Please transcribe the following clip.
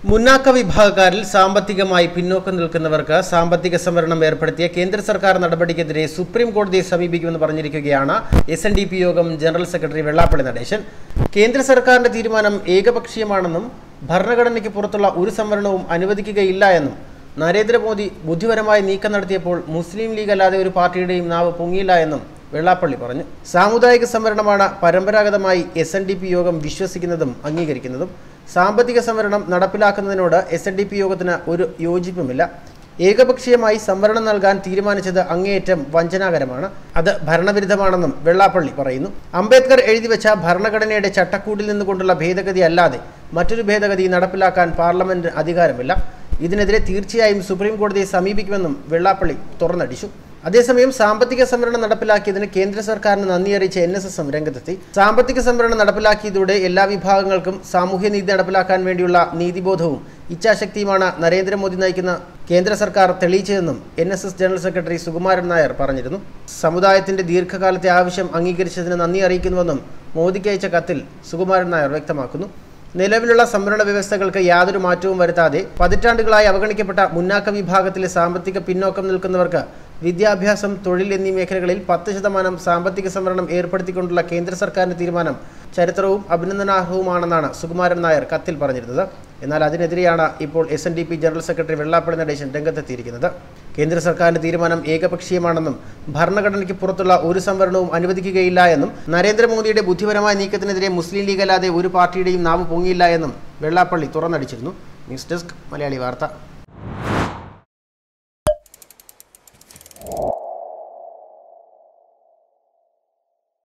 മുന്നാക്ക വിഭാഗക്കാരിൽ സാമ്പത്തികമായി പിന്നോക്കം നിൽക്കുന്നവർക്ക് സാമ്പത്തിക സംവരണം ഏർപ്പെടുത്തിയ കേന്ദ്ര സർക്കാർ നടപടിക്കെതിരെ സുപ്രീം കോടതിയെ സമീപിക്കുമെന്ന് പറഞ്ഞിരിക്കുകയാണ് SNDP യോഗം ജനറൽ സെക്രട്ടറി വെള്ളാപ്പള്ളി നടേശൻ. കേന്ദ്ര സർക്കാരിന്റെ തീരുമാനം ഏകപക്ഷീയമാണെന്നും ഭരണഘടനയ്ക്ക് പുറത്തുള്ള ഒരു സംവരണവും അനുവദിക്കുകയില്ല എന്നും നരേന്ദ്രമോദി ബുദ്ധിപരമായി നീക്കം നടത്തിയപ്പോൾ മുസ്ലിം ലീഗ് അല്ലാതെ ഒരു പാർട്ടിയുടെയും നാവ് പൊങ്ങിയില്ല എന്നും വെള്ളാപ്പള്ളി പറഞ്ഞു. സാമുദായിക സംവരണമാണ് പരമ്പരാഗതമായി SNDP യോഗം വിശ്വസിക്കുന്നതും അംഗീകരിക്കുന്നതും. സാമ്പത്തിക സംവരണം നടപ്പിലാക്കുന്നതിനോട് SNDP യോഗത്തിന് ഒരു യോജിപ്പുമില്ല. ഏകപക്ഷീയമായി സംവരണം നൽകാൻ തീരുമാനിച്ചത് അങ്ങേയറ്റം വഞ്ചനാകരമാണ്. അത് ഭരണവിരുദ്ധമാണെന്നും വെള്ളാപ്പള്ളി പറയുന്നു. അംബേദ്കർ എഴുതിവെച്ച ഭരണഘടനയുടെ ചട്ടക്കൂടിൽ നിന്നുകൊണ്ടുള്ള ഭേദഗതി അല്ലാതെ മറ്റൊരു ഭേദഗതി നടപ്പിലാക്കാൻ പാർലമെന്റിന് അധികാരമില്ല. ഇതിനെതിരെ തീർച്ചയായും സുപ്രീം കോടതിയെ സമീപിക്കുമെന്നും വെള്ളാപ്പള്ളി തുറന്നടിച്ചു. അതേസമയം സാമ്പത്തിക സംവരണം നടപ്പിലാക്കിയതിന് കേന്ദ്ര സർക്കാരിന് നന്ദി അറിയിച്ച NSSM രംഗത്തെത്തി. സാമ്പത്തിക സംവരണം നടപ്പിലാക്കിയതോടെ എല്ലാ വിഭാഗങ്ങൾക്കും സാമൂഹ്യനീതി നടപ്പിലാക്കാൻ വേണ്ടിയുള്ള നീതിബോധവും ഇച്ഛാശക്തിയുമാണ് നരേന്ദ്രമോദി നയിക്കുന്ന കേന്ദ്ര സർക്കാർ തെളിയിച്ചതെന്നും NSS general secretary Sukumaran Nair പറഞ്ഞിരുന്നു. സമുദായത്തിന്റെ ദീർഘകാലത്തെ ആവശ്യം അംഗീകരിച്ചതിന് നന്ദി അറിയിക്കുന്നുവെന്നും മോദിക്ക് അയച്ച കത്തിൽ സുകുമാരൻ നായർ വ്യക്തമാക്കുന്നു. നിലവിലുള്ള സംവരണ വ്യവസ്ഥകൾക്ക് യാതൊരു മാറ്റവും വരുത്താതെ പതിറ്റാണ്ടുകളായി അവഗണിക്കപ്പെട്ട മുന്നാക്ക വിഭാഗത്തിലെ സാമ്പത്തിക പിന്നോക്കം നിൽക്കുന്നവർക്ക് വിദ്യാഭ്യാസം, തൊഴിൽ എന്നീ മേഖലകളിൽ 10% സാമ്പത്തിക സംവരണം ഏർപ്പെടുത്തിക്കൊണ്ടുള്ള കേന്ദ്ര സർക്കാരിന്റെ തീരുമാനം ചരിത്രവും അഭിനന്ദനാർഹവുമാണെന്നാണ് സുകുമാരൻ നായർ കത്തിൽ പറഞ്ഞിരുന്നത്. എന്നാൽ അതിനെതിരെയാണ് ഇപ്പോൾ SNDP general secretary Vellappally Natesan രംഗത്തെത്തിയിരിക്കുന്നത്. കേന്ദ്ര സർക്കാരിന്റെ തീരുമാനം ഏകപക്ഷീയമാണെന്നും ഭരണഘടനയ്ക്ക് പുറത്തുള്ള ഒരു സംവരണവും അനുവദിക്കുകയില്ല എന്നും നരേന്ദ്രമോദിയുടെ ബുദ്ധിപരമായ നീക്കത്തിനെതിരെ മുസ്ലിം ലീഗ് അല്ലാതെ ഒരു പാർട്ടിയുടെയും നാവ് പൊങ്ങിയില്ല എന്നും വെള്ളാപ്പള്ളി തുറന്നടിച്ചിരുന്നു. ന്യൂസ് ഡെസ്ക് മലയാളി വാർത്ത.